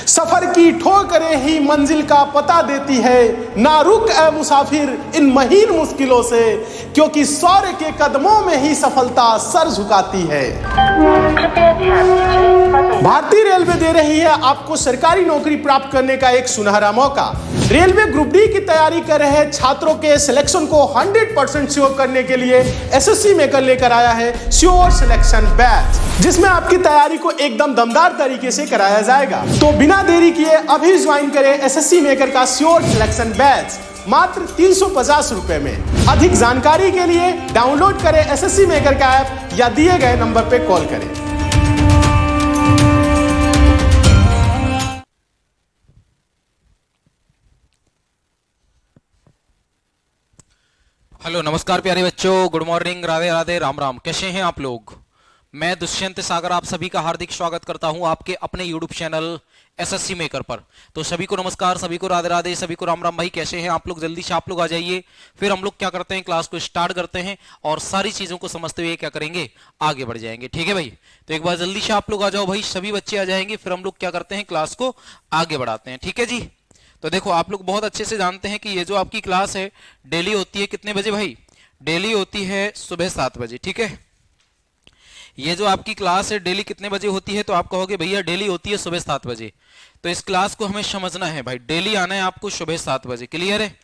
सफर की ठोकरें ही मंजिल का पता देती है, ना रुक ए मुसाफिर इन महीन मुश्किलों से, क्योंकि शौर्य के कदमों में ही सफलता सर झुकाती है। भारतीय रेलवे दे रही है आपको सरकारी नौकरी प्राप्त करने का एक सुनहरा मौका। रेलवे ग्रुप डी की तैयारी कर रहे छात्रों के सिलेक्शन को 100% श्योर करने के लिए एसएससी मेकर लेकर आया है श्योर सिलेक्शन बैच, जिसमें आपकी तैयारी को एकदम दमदार तरीके से कराया जाएगा। तो बिना देरी किए अभी ज्वाइन करें एसएससी मेकर का श्योर सिलेक्शन बैच मात्र 350 रुपए में। अधिक जानकारी के लिए डाउनलोड करें एसएससी मेकर का ऐप या दिए गए नंबर पर कॉल करें। हेलो, नमस्कार प्यारे बच्चों, गुड मॉर्निंग, राधे राधे, राम राम। कैसे हैं आप लोग? मैं दुष्यंत सागर आप सभी का हार्दिक स्वागत करता हूं आपके अपने यूट्यूब चैनल एसएससी मेकर पर। तो सभी को नमस्कार, सभी को राधे राधे, सभी को राम राम। भाई कैसे हैं आप लोग? जल्दी से आप लोग आ जाइए, फिर हम लोग क्या करते हैं, क्लास को स्टार्ट करते हैं और सारी चीजों को समझते हुए क्या करेंगे, आगे बढ़ जाएंगे। ठीक है भाई? तो एक बार जल्दी से आप लोग आ जाओ भाई, सभी बच्चे आ जाएंगे, फिर हम लोग क्या करते हैं, क्लास को आगे बढ़ाते हैं। ठीक है जी? तो देखो, आप लोग बहुत अच्छे से जानते हैं कि ये जो आपकी क्लास है डेली होती है कितने बजे भाई? डेली होती है सुबह 7 बजे। ठीक है? ये जो आपकी क्लास है डेली कितने बजे होती है? तो आप कहोगे भैया डेली होती है सुबह 7 बजे। तो इस क्लास को हमें समझना है भाई, डेली आना है आपको सुबह 7 बजे। क्लियर है?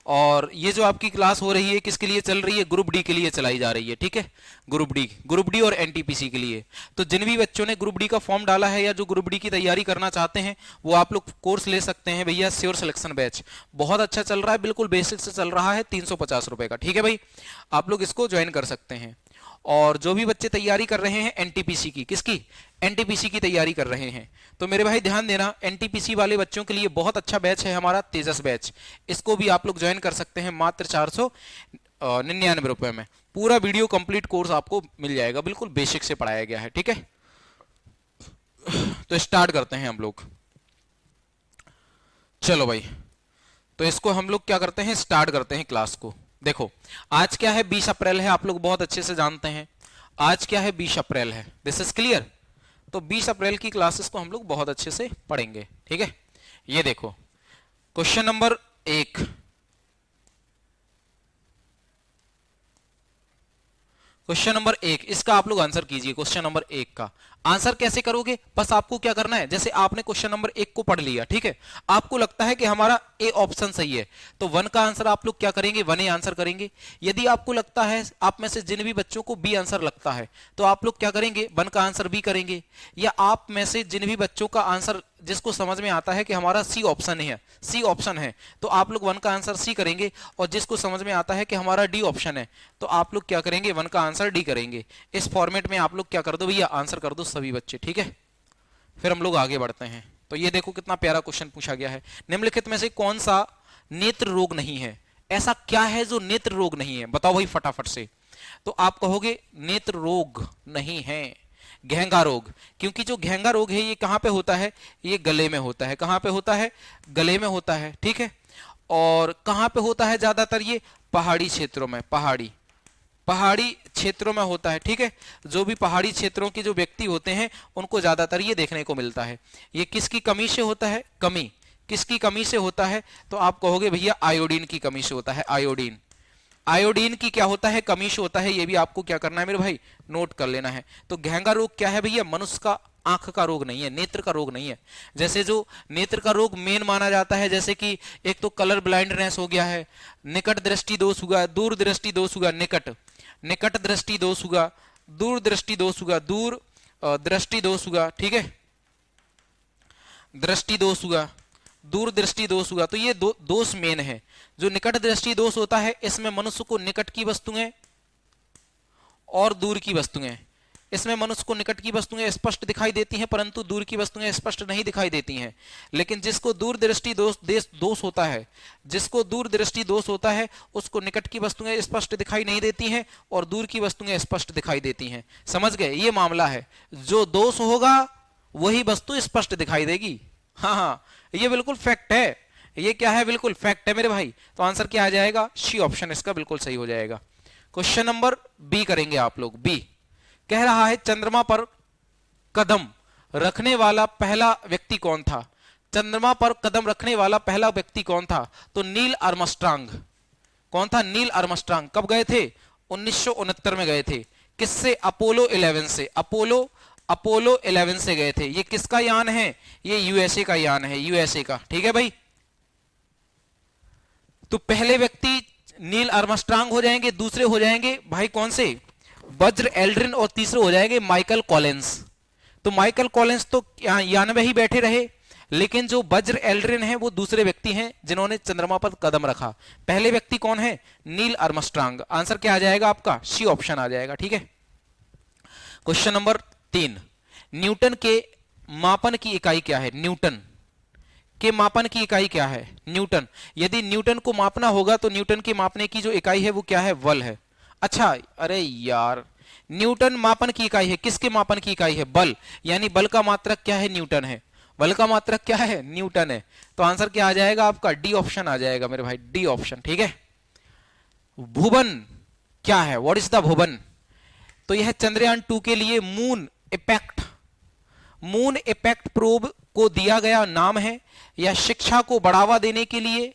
और ये जो आपकी क्लास हो रही है किसके लिए चल रही है? ग्रुप डी के लिए चलाई जा रही है। ठीक है? ग्रुप डी और एनटीपीसी के लिए। तो जिन भी बच्चों ने ग्रुप डी का फॉर्म डाला है या जो ग्रुप डी की तैयारी करना चाहते हैं वो आप लोग कोर्स ले सकते हैं भैया। श्योर सिलेक्शन बैच बहुत अच्छा चल रहा है, बिल्कुल बेसिक से चल रहा है, 350 रुपए का। ठीक है भाई? आप लोग इसको ज्वाइन कर सकते हैं। और जो भी बच्चे तैयारी कर रहे हैं एनटीपीसी की, किसकी? एनटीपीसी की तैयारी कर रहे हैं, तो मेरे भाई ध्यान देना, एनटीपीसी वाले बच्चों के लिए बहुत अच्छा बैच है हमारा तेजस बैच। इसको भी आप लोग ज्वाइन कर सकते हैं मात्र 499 रुपए में। पूरा वीडियो कंप्लीट कोर्स आपको मिल जाएगा, बिल्कुल बेसिक से पढ़ाया गया है। ठीक है? तो स्टार्ट करते हैं हम लोग। चलो भाई, तो इसको हम लोग क्या करते हैं, स्टार्ट करते हैं क्लास को। देखो, आज क्या है? 20 अप्रैल है, आप लोग बहुत अच्छे से जानते हैं आज क्या है, 20 अप्रैल है। This is clear? तो 20 अप्रैल की क्लासेस को हम लोग बहुत अच्छे से पढ़ेंगे। ठीक है? ये देखो, क्वेश्चन नंबर 1, क्वेश्चन नंबर 1, इसका आप लोग आंसर कीजिए। क्वेश्चन नंबर 1 का आंसर कैसे करोगे? बस आपको क्या करना है, जैसे आपने क्वेश्चन नंबर 1 को पढ़ लिया, ठीक है, आपको लगता है कि हमारा ए ऑप्शन सही है, तो 1 का आंसर आप लोग क्या करेंगे, 1 ए आंसर करेंगे। यदि आपको लगता है, आप में से जिन भी बच्चों को बी आंसर लगता है, तो आप लोग क्या करेंगे, 1 का आंसर बी करेंगे। या आप में से जिन भी बच्चों का आंसर, जिसको समझ में आता है कि हमारा सी ऑप्शन है, तो आप लोग 1 का आंसर सी करेंगे। और जिसको समझ में आता है कि हमारा डी ऑप्शन है, तो आप लोग क्या करेंगे, 1 का आंसर डी करेंगे। इस फॉर्मेट में आप लोग क्या कर दो भैया, आंसर कर दो सभी बच्चे। ठीक है? फिर हम लोग आगे बढ़ते हैं। तो ये देखो कितना प्यारा क्वेश्चन पूछा गया है। निम्नलिखित में से कौन सा नेत्र रोग नहीं है? ऐसा क्या है जो नेत्र रोग नहीं है? बताओ भाई फटाफट से। तो आप कहोगे नेत्र रोग नहीं है, घेंगा रोग। क्योंकि जो घेंगा रोग है ये कहां पे होता है? ये गले में होता है। कहां पे होता है? गले में होता है। ठीक है? और कहां पे होता है ज्यादातर? ये पहाड़ी क्षेत्रों में, पहाड़ी क्षेत्रों में होता है। ठीक है? जो भी पहाड़ी क्षेत्रों के जो व्यक्ति होते हैं उनको ज्यादातर ये देखने को मिलता है। ये किसकी कमी से होता है? कमी किसकी कमी से होता है? तो आप कहोगे भैया आयोडीन की कमी से होता है। आयोडीन की क्या होता है? कमी से होता है। ये भी आपको क्या करना है मेरे भाई, नोट कर लेना है। तो घेंगा रोग क्या है भैया? मनुष्य का आंख का रोग नहीं है, नेत्र का रोग नहीं है। जैसे जो नेत्र का रोग मेन माना जाता है, जैसे कि एक तो कलर ब्लाइंडनेस हो गया है, निकट दृष्टि दोष हुआ, दूर दृष्टि दोष हुआ, निकट दृष्टि दोष हुआ, दूर दृष्टि दोष हुआ, दूर दृष्टि दोष हुआ। ठीक है? दृष्टि दोष हुआ, दूर दृष्टि दोष हुआ। तो ये दोष मेन है। जो निकट दृष्टि दोष होता है, इसमें मनुष्य को निकट की वस्तुएं और दूर की वस्तुएं, इसमें मनुष्य को निकट की वस्तुएं स्पष्ट दिखाई देती हैं, परंतु दूर की वस्तुएं स्पष्ट नहीं दिखाई देती हैं। लेकिन जिसको दूर दृष्टि दोष होता है, जिसको दूर दृष्टि दोष होता है, उसको निकट की वस्तुएं स्पष्ट दिखाई नहीं देती हैं और दूर की वस्तुएं स्पष्ट दिखाई देती हैं। समझ गए? ये मामला है। जो दोष होगा वही वस्तु स्पष्ट दिखाई देगी। हाँ, ये बिल्कुल फैक्ट है। ये क्या है? बिल्कुल फैक्ट है मेरे भाई। तो आंसर क्या आ जाएगा? सी ऑप्शन इसका बिल्कुल सही हो जाएगा। क्वेश्चन नंबर बी करेंगे आप लोग। बी कह रहा है चंद्रमा पर कदम रखने वाला पहला व्यक्ति कौन था? चंद्रमा पर कदम रखने वाला पहला व्यक्ति कौन था? तो नील आर्मस्ट्रांग। कौन था? Neil Armstrong. कब गए थे? 1969 में गए थे। किससे? अपोलो 11 से। अपोलो 11 से गए थे। ये किसका यान है? ये यूएसए का यान है, यूएसए का। ठीक है भाई। तो पहले व्यक्ति नील आर्मस्ट्रांग हो जाएंगे, दूसरे हो जाएंगे भाई कौन से? बज्र एल्ड्रिन, और तीसरे हो जाएंगे माइकल कॉलिंस। तो माइकल कॉलिंस तो यान में ही बैठे रहे, लेकिन जो बज्र एल्ड्रिन है वो दूसरे व्यक्ति हैं जिन्होंने चंद्रमा पर कदम रखा। पहले व्यक्ति कौन है? Neil Armstrong. आंसर क्या आ जाएगा आपका? सी ऑप्शन आ जाएगा। ठीक है। क्वेश्चन नंबर 3, न्यूटन के मापन की इकाई क्या है? न्यूटन के मापन की इकाई क्या है? न्यूटन। यदि न्यूटन को मापना होगा तो न्यूटन के मापने की जो इकाई है वो क्या है? बल है। अच्छा, अरे यार, न्यूटन मापन की इकाई है। किसके मापन की इकाई है? बल। यानी बल का मात्रक क्या है? न्यूटन है। बल का मात्रक क्या है? न्यूटन है। तो आंसर क्या आ जाएगा आपका? डी ऑप्शन आ जाएगा मेरे भाई, डी ऑप्शन। ठीक है। भुवन क्या है? व्हाट इज द भुवन? तो यह चंद्रयान 2 के लिए मून इफेक्ट प्रोब को दिया गया नाम है, या शिक्षा को बढ़ावा देने के लिए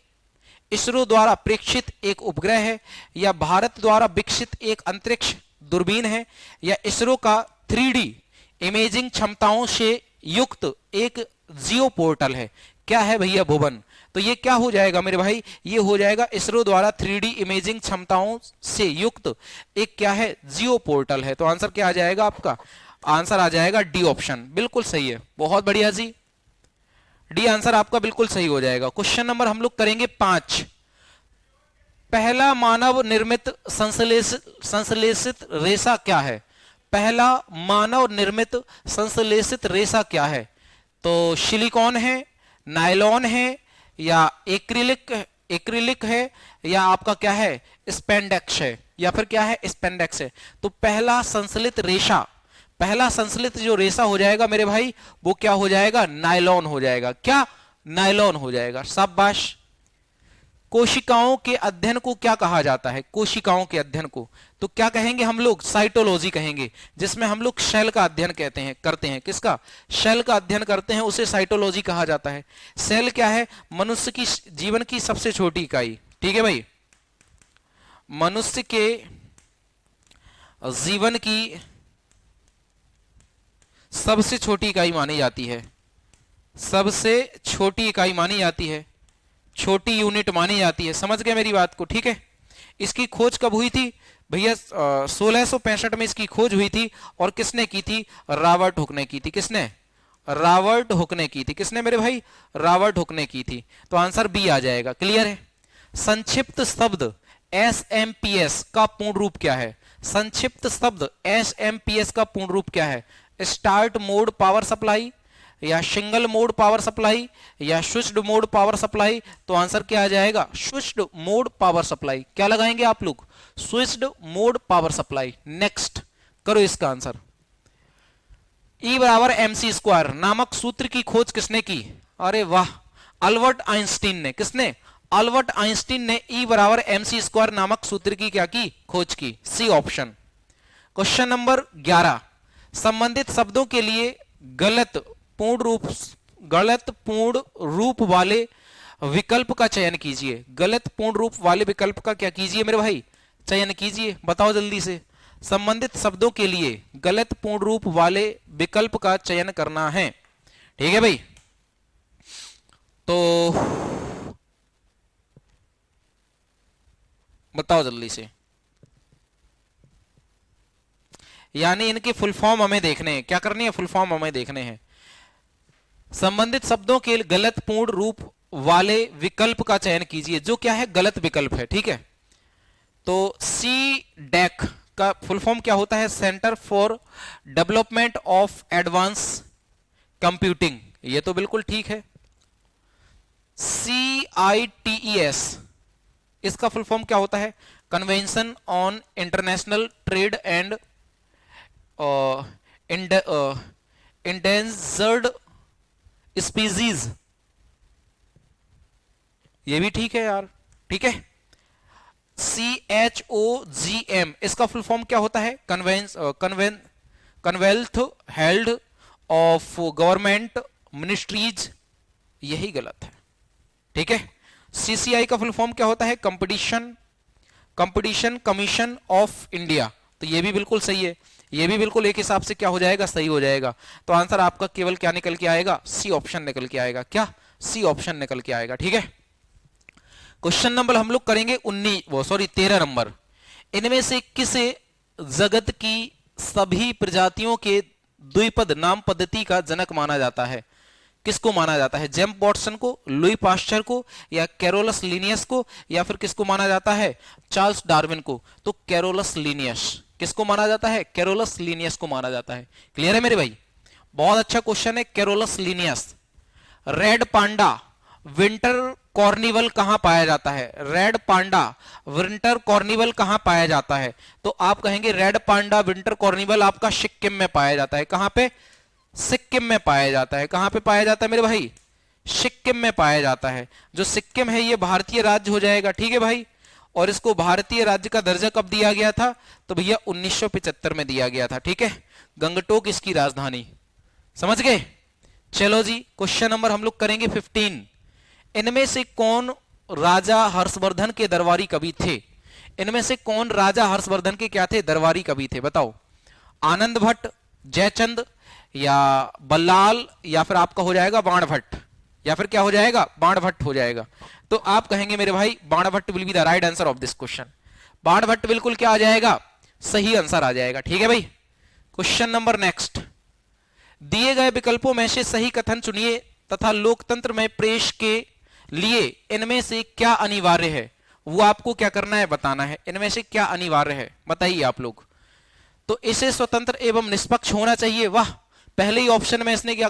इसरो द्वारा प्रेक्षित एक उपग्रह है, या भारत द्वारा विकसित एक अंतरिक्ष दूरबीन है, या इसरो का 3D इमेजिंग क्षमताओं से युक्त एक जियो पोर्टल है। क्या है भैया भुवन? तो ये क्या हो जाएगा मेरे भाई? ये हो जाएगा इसरो द्वारा 3D इमेजिंग क्षमताओं से युक्त एक क्या है? जियो पोर्टल है। तो आंसर क्या आ जाएगा आपका? आंसर आ जाएगा डी ऑप्शन। बिल्कुल सही है, बहुत बढ़िया जी। डी आंसर आपका बिल्कुल सही हो जाएगा। क्वेश्चन नंबर हम लोग करेंगे 5। पहला मानव निर्मित संश्लेषित रेशा क्या है? पहला मानव निर्मित संश्लेषित रेशा क्या है? तो सिलिकॉन है, नायलॉन है, या एक्रिलिक है, या आपका क्या है? स्पेंडेक्स है, या फिर क्या है? स्पेंडेक्स है। तो पहला संश्लित जो रेशा हो जाएगा मेरे भाई, वो क्या हो जाएगा? नायलॉन हो जाएगा। क्या? नायलॉन हो जाएगा। शाबाश। कोशिकाओं के अध्ययन को क्या कहा जाता है? कोशिकाओं के अध्ययन को तो क्या कहेंगे हम लोग? साइटोलॉजी कहेंगे, जिसमें हम लोग सेल का अध्ययन करते हैं। किसका? सेल का अध्ययन करते हैं, उसे साइटोलॉजी कहा जाता है। सेल क्या है? मनुष्य की जीवन की सबसे छोटी इकाई। ठीक है भाई। मनुष्य के जीवन की सबसे छोटी इकाई मानी जाती है, सबसे छोटी इकाई मानी जाती है, छोटी यूनिट मानी जाती है। समझ गए मेरी बात को? ठीक है। इसकी खोज कब हुई थी भैया? 1665 में इसकी खोज हुई थी। और किसने की थी? रॉबर्ट हुक ने की थी। किसने? रॉबर्ट हुक ने की थी। किसने मेरे भाई? रॉबर्ट हुक ने की थी। तो आंसर बी आ जाएगा। क्लियर है। संक्षिप्त शब्द एसएमपीएस का पूर्ण रूप क्या है? संक्षिप्त शब्द एसएमपीएस का पूर्ण रूप क्या है? स्टार्ट मोड पावर सप्लाई, या सिंगल मोड पावर सप्लाई, या स्विच्ड मोड पावर सप्लाई। तो आंसर क्या आ जाएगा? Switched mode power supply. क्या लगाएंगे आप लोग? Switched mode power supply. Next करो इसका आंसर। E बराबर MC स्क्वायर नामक सूत्र की खोज किसने की? अरे वाह, अल्बर्ट आइंस्टीन ने। किसने? अल्बर्ट आइंस्टीन ने E बराबर MC स्क्वायर नामक सूत्र की क्या की? खोज की। C option. क्वेश्चन नंबर 11, संबंधित शब्दों के लिए गलत पूर्ण रूप वाले विकल्प का चयन कीजिए। गलत पूर्ण रूप वाले विकल्प का क्या कीजिए मेरे भाई? चयन कीजिए। बताओ जल्दी से। संबंधित शब्दों के लिए गलत पूर्ण रूप वाले विकल्प का चयन करना है। ठीक है भाई। तो बताओ जल्दी से। यानी इनके फुल फॉर्म हमें देखने हैं। क्या करनी है? फुल फॉर्म हमें देखने हैं। संबंधित शब्दों के गलत पूर्ण रूप वाले विकल्प का चयन कीजिए। जो क्या है? गलत विकल्प है। ठीक है। तो CDAC का फुल फॉर्म क्या होता है? Centre for development of advance computing. ये तो बिल्कुल ठीक है। CITES इसका फुल फॉर्म क्या होता है? Convention on international trade and endangered species. ये भी ठीक है यार। ठीक है। CHOGM इसका फुल फॉर्म क्या होता है? कन्वेल्थ हेल्ड ऑफ गवर्नमेंट मिनिस्ट्रीज, यही गलत है। ठीक है, सीसीआई का फुल फॉर्म क्या होता है? कंपटीशन कमीशन ऑफ इंडिया, तो ये भी बिल्कुल सही है, ये भी बिल्कुल एक हिसाब से क्या हो जाएगा? सही हो जाएगा। तो आंसर आपका केवल क्या निकल के आएगा? सी ऑप्शन निकल के आएगा। क्या? सी ऑप्शन निकल के आएगा। ठीक है, क्वेश्चन नंबर हम लोग करेंगे 13 नंबर। इनमें से किसे जगत की सभी प्रजातियों के द्विपद नाम पद्धति का जनक माना जाता है? किसको माना जाता है? जेम्स वॉटसन को, लुई पास्चर को, या कैरोलस लिनियस को, या फिर किसको माना जाता है? चार्ल्स डार्विन को। तो कैरोलस लिनियस, किसको माना जाता है? कैरोलस लिनियस को माना जाता है। क्लियर है मेरे भाई? बहुत अच्छा क्वेश्चन है, Carolus Linnaeus. Red panda winter carnival कहां पाया जाता है? रेड पांडा विंटर कॉर्निवल कहां पाया जाता है? तो आप कहेंगे रेड पांडा विंटर कॉर्निवल आपका सिक्किम में पाया जाता है। कहां पे? सिक्किम में पाया जाता है। कहां पे पाया जाता है मेरे भाई? सिक्किम में पाया जाता है। जो सिक्किम है ये भारतीय राज्य हो जाएगा। ठीक है भाई, और इसको भारतीय राज्य का दर्जा कब दिया गया था? तो भैया 1975 में दिया गया था। ठीक है, गंगटोक इसकी राजधानी। समझ गए? चलो जी, क्वेश्चन नंबर हम लोग करेंगे 15। इनमें से कौन राजा हर्षवर्धन के दरबारी कवि थे? इनमें से कौन राजा हर्षवर्धन के क्या थे? दरबारी कवि थे। बताओ, आनंद भट्ट, जयचंद, या बल्लाल, या फिर आपका हो जाएगा बाणभट्ट, या फिर क्या हो जाएगा? बाणभट्ट हो जाएगा। तो आप कहेंगे मेरे भाई Banabhatta will be the right answer of this question. Banabhatta बिल्कुल क्या आ जाएगा? सही आंसर आ जाएगा। ठीक है भाई, क्वेश्चन नंबर नेक्स्ट। दिए गए विकल्पों में से सही कथन चुनिए तथा लोकतंत्र में प्रवेश के लिए इनमें से क्या अनिवार्य है? वो आपको क्या करना है? बताना है। इनमें से क्या अनिवार्य है बताइए आप लोग। तो इसे स्वतंत्र एवं निष्पक्ष होना चाहिए। वाह, पहले ही ऑप्शन में इसने क्या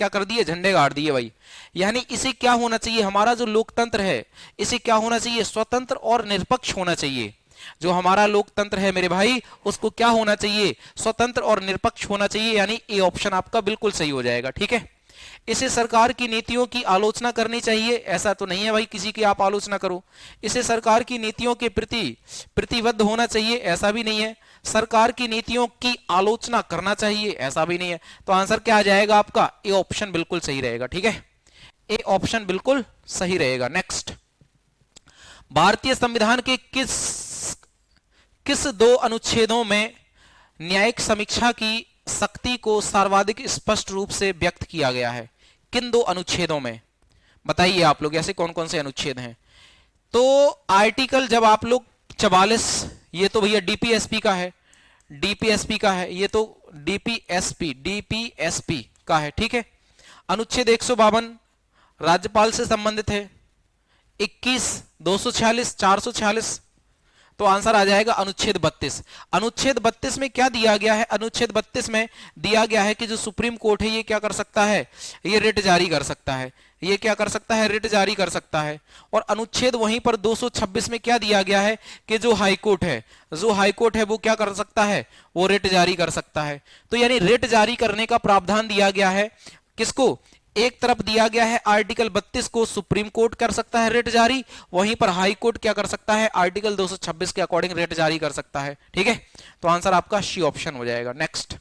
कर दिए? झंडे गाड़ दिए भाई। यानी इसे क्या होना चाहिए? हमारा जो लोकतंत्र है इसे क्या होना चाहिए? स्वतंत्र और निष्पक्ष होना चाहिए। जो हमारा लोकतंत्र है मेरे भाई उसको क्या होना चाहिए? स्वतंत्र और निष्पक्ष होना चाहिए। यानी ए ऑप्शन आपका बिल्कुल सही हो जाएगा। ठीक है, इसे सरकार की नीतियों की आलोचना करनी चाहिए। ऐसा तो नहीं है भाई किसी की आप आलोचना करो। इसे सरकार की नीतियों के प्रति प्रतिबद्ध होना चाहिए। ऐसा भी नहीं है। सरकार की नीतियों की आलोचना करना चाहिए। ऐसा भी नहीं है। तो आंसर क्या आ जाएगा आपका? ए ऑप्शन बिल्कुल सही रहेगा। ठीक है, ए ऑप्शन बिल्कुल सही रहेगा। नेक्स्ट, भारतीय संविधान के किस दो अनुच्छेदों में न्यायिक समीक्षा की शक्ति को सर्वाधिक स्पष्ट रूप से व्यक्त किया गया है? किन दो अनुच्छेदों में? बताइए आप लोग, ऐसे कौन कौन से अनुच्छेद हैं? तो आर्टिकल जब आप लोग 44, ये तो भैया डीपीएसपी का है, डीपीएसपी का है, ये तो डीपीएसपी का है। ठीक है, अनुच्छेद 152 राज्यपाल से संबंधित है। 21, 246, 446, तो आंसर आ जाएगा अनुच्छेद 32। अनुच्छेद 32 में क्या दिया गया है? अनुच्छेद 32 में दिया गया है कि जो सुप्रीम कोर्ट है ये क्या कर सकता है? ये रिट जारी कर सकता है। ये क्या कर सकता है? रिट जारी कर सकता है। और अनुच्छेद वहीं पर 226 में क्या दिया गया है कि जो हाईकोर्ट है, जो हाईकोर्ट है वो क्या कर सकता है? वो रिट जारी कर सकता है। तो यानी रिट जारी करने का प्रावधान दिया गया है किसको? एक तरफ दिया गया है आर्टिकल 32 को सुप्रीम कोर्ट कर सकता है रिट जारी, वहीं पर हाई कोर्ट क्या कर सकता है? आर्टिकल 226 के अकॉर्डिंग रिट जारी कर सकता है। ठीक है, तो आंसर आपका सी ऑप्शन हो जाएगा। Next,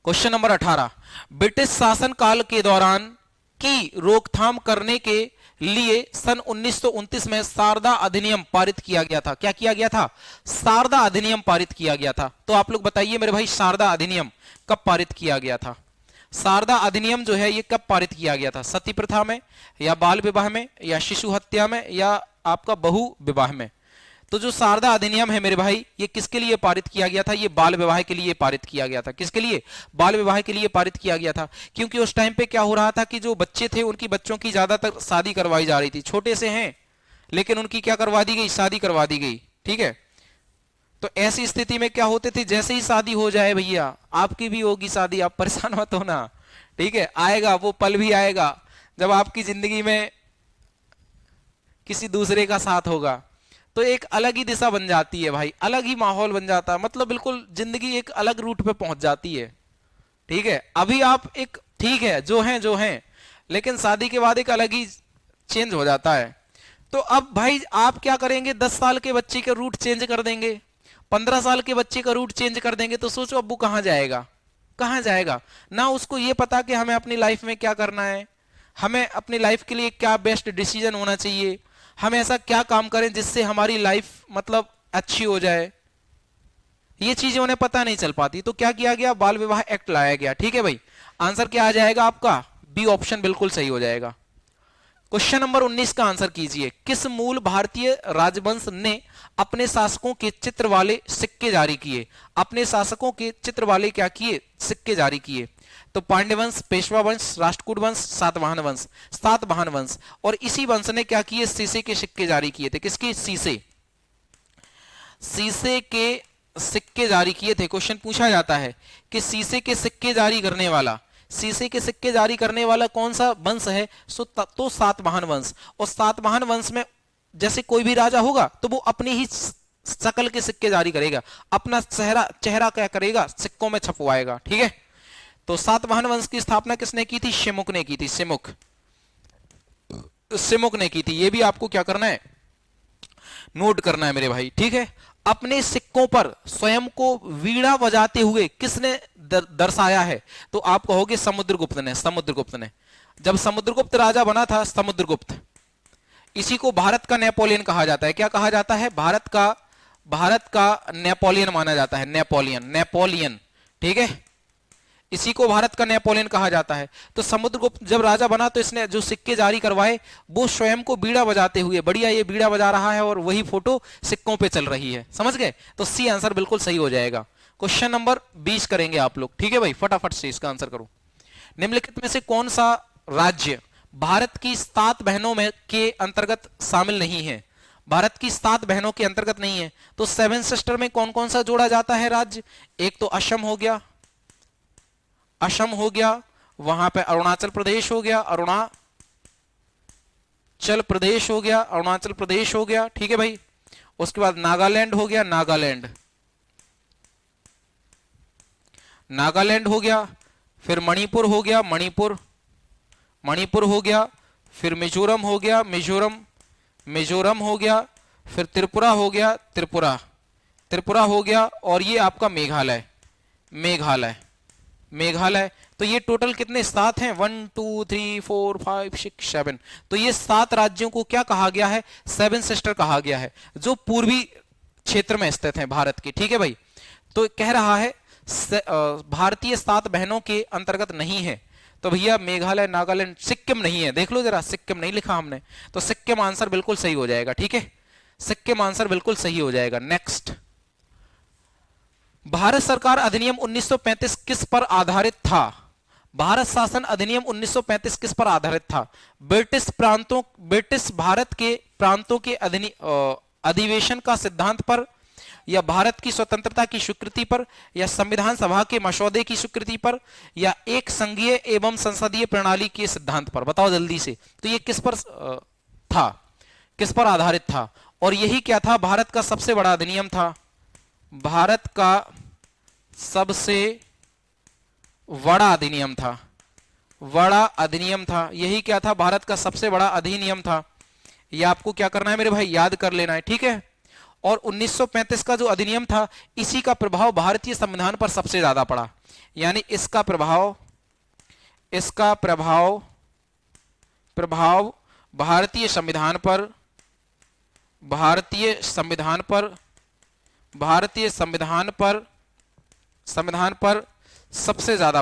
question number 18। ब्रिटिश शासन काल के दौरान की रोकथाम करने के लिए सन 1929 में शारदा अधिनियम पारित किया गया था। क्या किया गया था? शारदा अधिनियम पारित किया गया था। तो आप लोग बताइए मेरे भाई, शारदा अधिनियम कब पारित किया गया था? शारदा अधिनियम जो है ये कब पारित किया गया था? सती प्रथा में, या बाल विवाह में, या शिशु हत्या में, या आपका बहु विवाह में? तो जो शारदा अधिनियम है मेरे भाई ये किसके लिए पारित किया गया था? ये बाल विवाह के लिए पारित किया गया था। किसके लिए? बाल विवाह के लिए पारित किया गया था। क्योंकि उस टाइम पे क्या हो रहा था कि जो बच्चे थे उनकी बच्चों की ज्यादातर शादी करवाई जा रही थी। छोटे से हैं लेकिन उनकी क्या करवा दी गई? शादी करवा दी गई। ठीक है, तो ऐसी स्थिति में क्या होते थे? जैसे ही शादी हो जाए भैया, आपकी भी होगी शादी, आप परेशान मत होना। ठीक है, आएगा वो पल भी आएगा जब आपकी जिंदगी में किसी दूसरे का साथ होगा, तो एक अलग ही दिशा बन जाती है भाई, अलग ही माहौल बन जाता है। मतलब बिल्कुल जिंदगी एक अलग रूट पे पहुंच जाती है। ठीक है, अभी आप एक ठीक है जो हैं, लेकिन शादी के बाद एक अलग ही चेंज हो जाता है। तो अब भाई आप क्या करेंगे? 10 साल के बच्चे का रूट चेंज कर देंगे, 15 साल के बच्चे का रूट चेंज कर देंगे, तो सोचो अब्बू कहां जाएगा? कहां जाएगा? ना उसको ये पता कि हमें अपनी लाइफ में क्या करना है, हमें अपनी लाइफ के लिए क्या बेस्ट डिसीजन होना चाहिए, हम ऐसा क्या काम करें जिससे हमारी लाइफ मतलब अच्छी हो जाए, ये चीजें उन्हें पता नहीं चल पाती। तो क्या किया गया? बाल विवाह एक्ट लाया गया। ठीक है भाई, आंसर क्या आ जाएगा आपका? बी ऑप्शन बिल्कुल सही हो जाएगा। क्वेश्चन नंबर 19 का आंसर कीजिए। किस मूल भारतीय राजवंश ने अपने शासकों के चित्र वाले सिक्के जारी किए? अपने शासकों के चित्र वाले क्या किए? सिक्के जारी किए। तो पांड्य वंश, पेशवा वंश, राष्ट्रकूट वंश, सातवाहन वंश। सातवाहन वंश। और इसी वंश ने क्या किए? शीशे के सिक्के जारी किए थे। किसके? शीशे के सिक्के जारी किए थे। क्वेश्चन पूछा जाता है कि शीशे के सिक्के जारी करने वाला, शीशे के सिक्के जारी करने वाला कौन सा वंश है? तो सातवाहन वंश। और सातवाहन वंश में जैसे कोई भी राजा होगा तो वो अपनी ही शकल के सिक्के जारी करेगा, अपना चेहरा क्या करेगा? सिक्कों में छपवाएगा। ठीक है, तो सातवाहन वंश की स्थापना किसने की थी? शिमुक ने की थी। सिमुक ने की थी। ये भी आपको क्या करना है? नोट करना है मेरे भाई। ठीक है, अपने सिक्कों पर स्वयं को वीणा बजाते हुए किसने दर्शाया है? तो आप कहोगे समुद्रगुप्त ने। समुद्रगुप्त ने। जब समुद्रगुप्त राजा बना था, समुद्रगुप्त, इसी को भारत का नेपोलियन कहा जाता है। क्या कहा जाता है? भारत का नेपोलियन माना जाता है। नेपोलियन। ठीक है, इसी को भारत का नेपोलियन कहा जाता है। तो समुद्रगुप्त जब राजा बना तो इसने जो सिक्के जारी करवाए वो स्वयं को बीड़ा बजाते हुए, बढ़िया ये बीड़ा बजा रहा है और वही फोटो सिक्कों पे चल रही है। समझ गए? तो सी आंसर बिल्कुल सही हो जाएगा। क्वेश्चन नंबर 20 करेंगे आप लोग। ठीक है भाई, फटाफट से इसका आंसर करो। निम्नलिखित में से कौन सा राज्य भारत की 7 बहनों में के अंतर्गत शामिल नहीं है? भारत की 7 बहनों के अंतर्गत नहीं है। तो 7 सिस्टर में कौन कौन सा जोड़ा जाता है राज्य? एक तो असम हो गया, वहां पे अरुणाचल प्रदेश हो गया, अरुणाचल प्रदेश हो गया। ठीक है भाई, उसके बाद नागालैंड हो गया, नागालैंड हो गया, फिर मणिपुर हो गया, मणिपुर हो गया, फिर मिजोरम हो गया, मिजोरम हो गया, फिर त्रिपुरा हो गया, त्रिपुरा हो गया, और ये आपका मेघालय। तो ये टोटल कितने? 7 हैं। 1 2 3 4 5 6 7। तो ये 7 राज्यों को क्या कहा गया है? 7 सिस्टर कहा गया है, जो पूर्वी क्षेत्र में स्थित हैं भारत के। ठीक है भाई, तो कह रहा है भारतीय 7 बहनों के अंतर्गत नहीं है। तो भैया मेघालय, नागालैंड, सिक्किम नहीं है। देख लो जरा, सिक्किम नहीं लिखा हमने, तो सिक्किम आंसर बिल्कुल सही हो जाएगा। ठीक है, सिक्किम आंसर बिल्कुल सही हो जाएगा। नेक्स्ट, भारत सरकार अधिनियम 1935 किस पर आधारित था? भारत शासन अधिनियम 1935 किस पर आधारित था? ब्रिटिश भारत के प्रांतों के अधिवेशन का सिद्धांत पर, या भारत की स्वतंत्रता की स्वीकृति पर, या संविधान सभा के मसौदे की स्वीकृति पर, या एक संघीय एवं संसदीय प्रणाली के सिद्धांत पर? बताओ जल्दी से। तो ये किस पर था? किस पर आधारित था? और यही क्या था? भारत का सबसे बड़ा अधिनियम था। भारत का सबसे बड़ा अधिनियम था। यही क्या था? भारत का सबसे बड़ा अधिनियम था। ये आपको क्या करना है मेरे भाई? याद कर लेना है। ठीक है, और 1935 का जो अधिनियम था, इसी का प्रभाव भारतीय संविधान पर सबसे ज्यादा पड़ा। यानी इसका प्रभाव भारतीय संविधान पर सबसे ज्यादा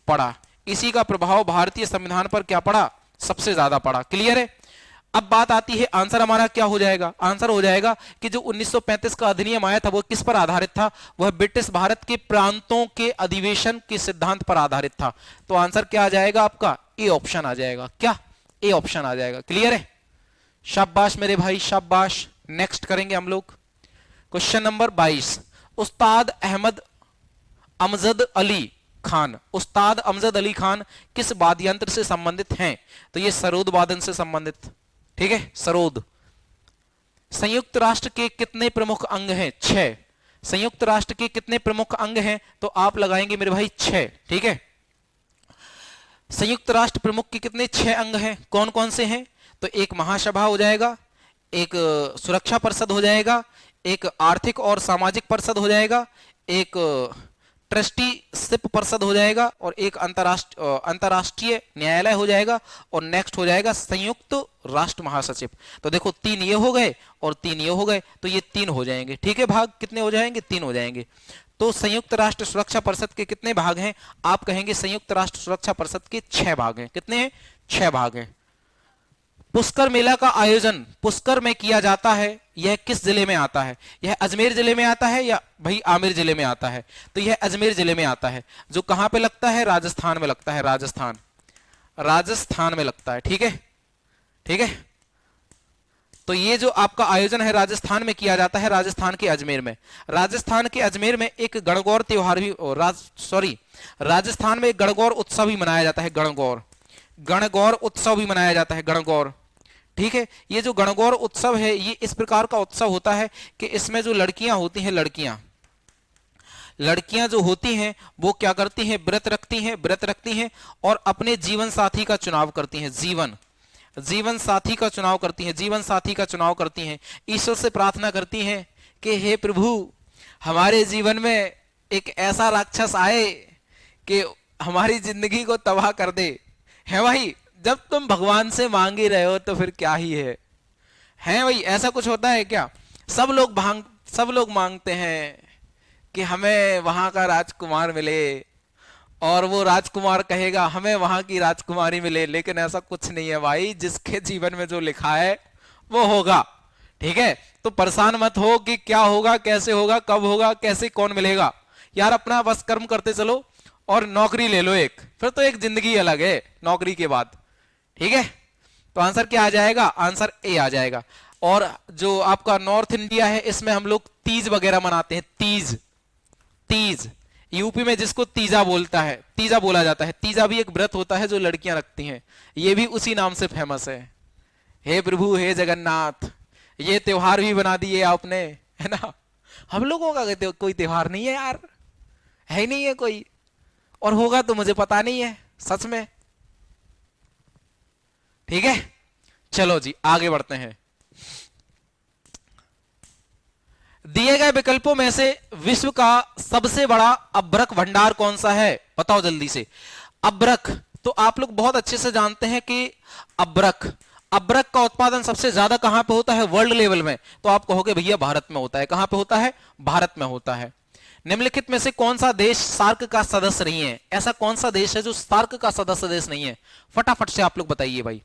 पड़ा। इसी का प्रभाव भारतीय संविधान पर क्या पड़ा? सबसे ज्यादा पड़ा। क्लियर है? अब बात आती है आंसर हमारा क्या हो जाएगा? आंसर हो जाएगा कि जो 1935 का अधिनियम आया था वो किस पर आधारित था? वह ब्रिटिश भारत के प्रांतों के अधिवेशन के सिद्धांत पर आधारित था। तो आंसर क्या आ जाएगा आपका? ए ऑप्शन आ जाएगा। क्या? ए ऑप्शन आ जाएगा। क्लियर है? शाबाश मेरे भाई, शाबाश। नेक्स्ट करेंगे हम लोग क्वेश्चन नंबर 22। उस्ताद अमजद अली खान किस वाद्ययंत्र से संबंधित हैं? तो ये सरोद वादन से संबंधित। ठीक है, सरोद। संयुक्त राष्ट्र के कितने प्रमुख अंग हैं? 6। संयुक्त राष्ट्र के कितने प्रमुख अंग हैं? तो आप लगाएंगे मेरे भाई 6। ठीक है, संयुक्त राष्ट्र प्रमुख के कितने? 6 अंग हैं। कौन कौन से हैं? तो एक महासभा हो जाएगा, एक सुरक्षा परिषद हो जाएगा, एक आर्थिक और सामाजिक परिषद हो जाएगा, एक ट्रस्टीशिप परिषद हो जाएगा, और एक अंतरराष्ट्रीय न्यायालय हो जाएगा, और नेक्स्ट हो जाएगा संयुक्त राष्ट्र महासचिव। तो देखो 3 ये हो गए और 3 ये हो गए, तो ये 3 हो जाएंगे। ठीक है, भाग कितने हो जाएंगे? 3 हो जाएंगे। तो संयुक्त राष्ट्र सुरक्षा परिषद के कितने भाग हैं? आप कहेंगे संयुक्त राष्ट्र सुरक्षा परिषद के 6 भाग हैं। कितने हैं? 6 भाग हैं। पुष्कर मेला का आयोजन पुष्कर में किया जाता है, यह किस जिले में आता है? यह अजमेर जिले में आता है या भाई आमिर जिले में आता है? तो यह अजमेर जिले में आता है। जो कहां पे लगता है? राजस्थान में लगता है। राजस्थान में लगता है। ठीक है, ठीक है। तो ये जो आपका आयोजन है राजस्थान में किया जाता है, राजस्थान के अजमेर में। राजस्थान के अजमेर में एक गणगौर त्योहार भी राजस्थान में एक गणगौर उत्सव भी मनाया जाता है। गणगौर उत्सव भी मनाया जाता है। गणगौर, ठीक है। ये जो गणगौर उत्सव है, ये इस प्रकार का उत्सव होता है कि इसमें जो लड़कियां होती हैं, लड़कियां जो होती हैं वो क्या करती हैं? व्रत रखती हैं और अपने जीवन साथी का चुनाव करती हैं। जीवन साथी का चुनाव करती हैं। ईश्वर से प्रार्थना करती हैं कि हे प्रभु, हमारे जीवन में एक ऐसा राक्षस आए कि हमारी जिंदगी को तबाह कर दे। है भाई, जब तुम भगवान से मांग ही रहे हो तो फिर क्या ही है भाई? ऐसा कुछ होता है क्या? सब लोग मांगते हैं कि हमें वहां का राजकुमार मिले, और वो राजकुमार कहेगा हमें वहां की राजकुमारी मिले, लेकिन ऐसा कुछ नहीं है भाई। जिसके जीवन में जो लिखा है वो होगा। ठीक है, तो परेशान मत हो कि क्या होगा, कैसे होगा, कब होगा, कैसे, कौन मिलेगा। यार अपना बस कर्म करते चलो और नौकरी ले लो एक, फिर तो एक जिंदगी अलग है नौकरी के बाद। ठीक है, तो आंसर क्या आ जाएगा? आंसर ए आ जाएगा। और जो आपका नॉर्थ इंडिया है, इसमें हम लोग तीज वगैरह मनाते हैं। तीज यूपी में जिसको तीजा बोला जाता है। तीजा भी एक व्रत होता है जो लड़कियां रखती हैं। ये भी उसी नाम से फेमस है। हे प्रभु, हे जगन्नाथ, ये त्योहार भी बना दिए आपने, है ना। हम लोगों का कोई त्योहार नहीं है यार, है नहीं है कोई, और होगा तो मुझे पता नहीं है सच में। ठीक है, चलो जी आगे बढ़ते हैं। दिए गए विकल्पों में से विश्व का सबसे बड़ा अभ्रक भंडार कौन सा है? बताओ जल्दी से। अभ्रक, तो आप लोग बहुत अच्छे से जानते हैं कि अभ्रक का उत्पादन सबसे ज्यादा कहां पे होता है? वर्ल्ड लेवल में। तो आप कहोगे भैया भारत में होता है। कहां पे होता है? भारत में होता है। निम्नलिखित में से कौन सा देश सार्क का सदस्य नहीं है? ऐसा कौन सा देश है जो सार्क का सदस्य देश नहीं है? फटाफट से आप लोग बताइए भाई।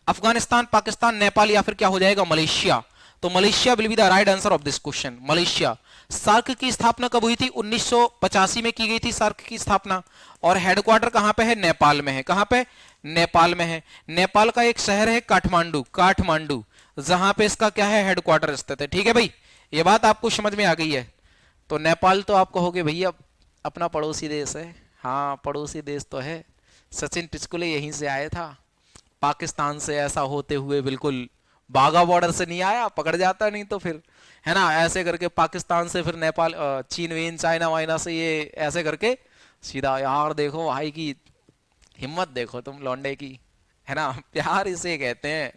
अफगानिस्तान, पाकिस्तान, नेपाल, या फिर क्या हो जाएगा? मलेशिया। तो Malaysia will be the right answer of this question. Malaysia. SAARC की स्थापना कब हुई थी? 1985 में की गई थी सार्क की स्थापना। और हेडक्वार्टर कहां पे है? नेपाल में है। कहां पे? नेपाल में है। नेपाल का एक शहर है काठमांडू, जहां पे इसका क्या है? हेडक्वार्टर स्थित है। ठीक है भाई, ये बात आपको समझ में आ गई है। तो नेपाल तो आप कहोगे भैया अपना पड़ोसी देश है। हाँ, पड़ोसी देश तो है। सचिन टिचकुले यहीं से आया था, पाकिस्तान से ऐसा होते हुए बिल्कुल बाघा बॉर्डर से नहीं आया, पकड़ जाता नहीं तो फिर, है ना, ऐसे करके पाकिस्तान से फिर नेपाल, चीन वेन, चाइना वाइना से, ये ऐसे करके सीधा। यार देखो भाई की हिम्मत देखो तुम लौंडे की, है ना। प्यार इसे कहते हैं,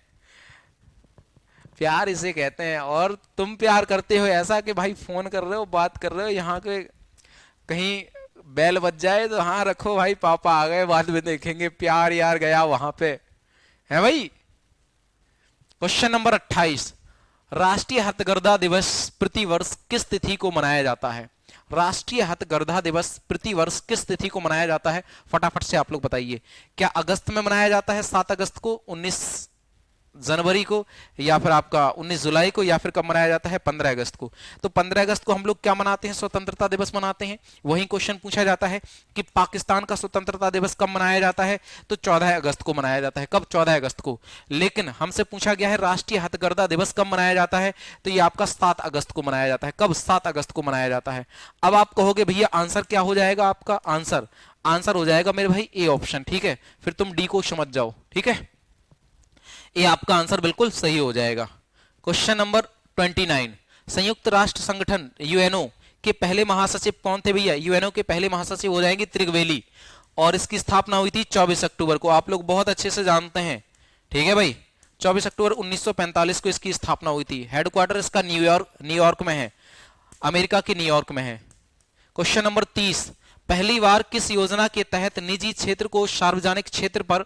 प्यार इसे कहते हैं। और तुम प्यार करते हो ऐसा कि भाई फोन कर रहे हो, बात कर रहे हो, यहाँ के कहीं बेल बज जाए तो हाँ रखो भाई, पापा आ गए, बाद में देखेंगे। प्यार यार गया वहां पे, है भाई। क्वेश्चन नंबर 28, राष्ट्रीय हथकरघा दिवस प्रतिवर्ष किस तिथि को मनाया जाता है? राष्ट्रीय हथकरघा दिवस प्रतिवर्ष किस तिथि को मनाया जाता है? फटाफट से आप लोग बताइए। क्या अगस्त में मनाया जाता है 7 अगस्त को, 19 जनवरी को, या फिर आपका 19 जुलाई को, या फिर कब मनाया जाता है? 15 अगस्त को। तो 15 अगस्त को हम लोग क्या मनाते हैं? स्वतंत्रता दिवस मनाते हैं। वही क्वेश्चन पूछा जाता है कि पाकिस्तान का स्वतंत्रता दिवस कब मनाया जाता है? तो 14 अगस्त को मनाया जाता है। कब? 14 अगस्त को। लेकिन हमसे पूछा गया है राष्ट्रीय हथकरघा दिवस कब मनाया जाता है, तो ये आपका 7 अगस्त को मनाया जाता है। कब? 7 अगस्त को मनाया जाता है। अब आप कहोगे भैया आंसर क्या हो जाएगा आपका? आंसर हो जाएगा मेरे भाई ए ऑप्शन। ठीक है, फिर तुम डी को समझ जाओ। ठीक है, ये आपका आंसर बिल्कुल सही हो जाएगा। क्वेश्चन नंबर 29, संयुक्त राष्ट्र संगठन यूएनओ के पहले महासचिव कौन थे भैया? यूएनओ के पहले महासचिव हो जाएंगे त्रिगवेली, और इसकी स्थापना हुई थी 24 अक्टूबर को। आप लोग बहुत अच्छे से जानते हैं। ठीक है भाई, 24 अक्टूबर 1945 को इसकी स्थापना हुई थी। हेडक्वार्टर इसका न्यूयॉर्क में है, अमेरिका के न्यूयॉर्क में है। क्वेश्चन नंबर 30, पहली बार किस योजना के तहत निजी क्षेत्र को सार्वजनिक क्षेत्र पर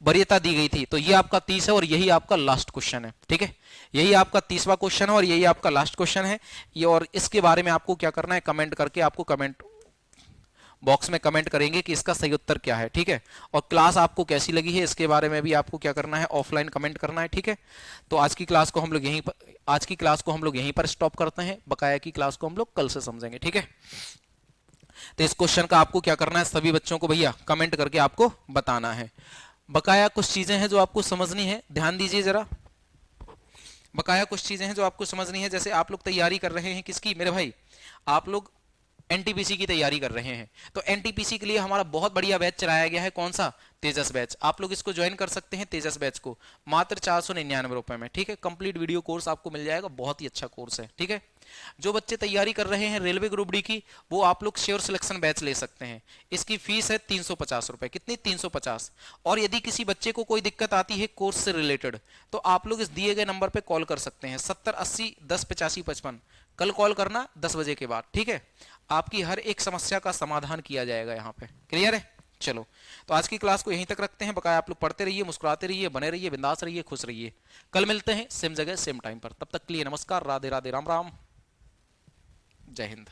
वरीयता दी गई थी? तो ये आपका 30 है और यही आपका लास्ट क्वेश्चन है, ठीक है। यही आपका 30वां क्वेश्चन है और यही आपका लास्ट क्वेश्चन है ये। और इसके बारे में आपको क्या करना है, कमेंट करके आपको कमेंट बॉक्स में कमेंट करेंगे कि इसका सही उत्तर क्या है, ठीक है। और क्लास आपको कैसी लगी है इसके बारे में भी आपको क्या करना है, ऑफलाइन कमेंट करना है, ठीक है। तो आज की क्लास को हम लोग यहीं पर स्टॉप करते हैं। बकाया की क्लास को हम लोग कल से समझेंगे, ठीक है। तो इस क्वेश्चन का आपको क्या करना है, सभी बच्चों को भैया कमेंट करके आपको बताना है। बकाया कुछ चीजें हैं जो आपको समझनी है, ध्यान दीजिए जरा। बकाया कुछ चीजें हैं जो आपको समझनी है। जैसे आप लोग तैयारी कर रहे हैं किसकी मेरे भाई, आप लोग एनटीपीसी की तैयारी कर रहे हैं। तो एनटीपीसी के लिए हमारा बहुत बढ़िया बैच चलाया गया है, कौन सा, तेजस बैच। आप लोग इसको ज्वाइन कर सकते हैं, तेजस बैच को मात्र 499 रुपए में, ठीक है। कंप्लीट वीडियो कोर्स आपको मिल जाएगा, बहुत ही अच्छा कोर्स है, ठीक है। जो बच्चे तैयारी कर रहे हैं रेलवे ग्रुप डी की, वो आप लोग श्योर सिलेक्शन बैच ले सकते हैं। इसकी फीस है 350 रुपए, कितनी, 350। और यदि किसी बच्चे को कोई दिक्कत आती है कोर्स से रिलेटेड, तो आप लोग इस दिए गए नंबर पे कॉल कर सकते हैं, 70 80 10 85 55। कल कॉल करना 10 बजे के बाद, ठीक है। आपकी हर एक समस्या का समाधान किया जाएगा यहाँ पे, क्लियर है। चलो, तो आज की क्लास को यहीं तक रखते हैं। बकाया आप लोग पढ़ते रहिए, मुस्कुराते रहिए, बने रहिए, बिंदास रहिए, खुश रहिए। कल मिलते हैं सेम जगह सेम टाइम पर। तब तक के लिए नमस्कार, राधे राधे, राम राम, जय हिंद।